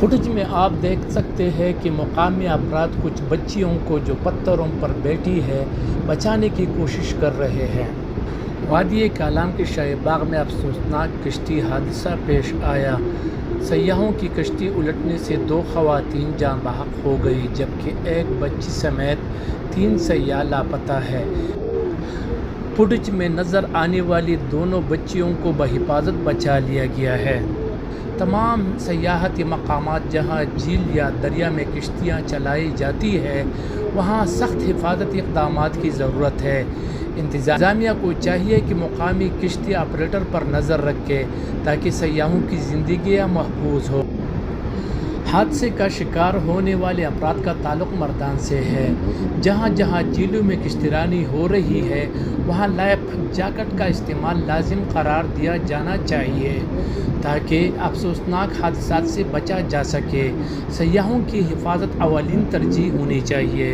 Footage میں آپ دیکھ سکتے ہیں کہ مقامی افراد کچھ بچیوں کو جو پتھروں پر بیٹھی ہے بچانے کی کوشش کر رہے ہیں۔ وادی کالام کے شاہی باغ میں افسوسناک کشتی حادثہ پیش آیا۔ سیاحوں کی کشتی الٹنے سے 2 خواتین جاں بحق ہو گئی جبکہ ایک بچی سمیت 3 سیاح لاپتہ ہیں۔ فوٹیج میں نظر آنے والی دونوں بچیوں کو بحفاظت بچا لیا گیا ہے۔ تمام سیاحتی مقامات جہاں جھیل یا دریا میں کشتیاں چلائی جاتی ہیں وہاں سخت حفاظتی اقدامات کی ضرورت ہے۔ انتظامیہ کو چاہیے کہ مقامی کشتی آپریٹر پر نظر رکھے تاکہ سیاحوں کی زندگیاں محفوظ ہوں۔ حادثے کا شکار ہونے والے افراد کا تعلق مردان سے ہے۔ جہاں جہاں جھیلوں میں کشتی رانی ہو رہی ہے وہاں لائف جیکٹ کا استعمال لازم قرار دیا جانا چاہیے تاکہ افسوسناک حادثات سے بچا جا سکے۔ سیاحوں کی حفاظت اولین ترجیح ہونی چاہیے۔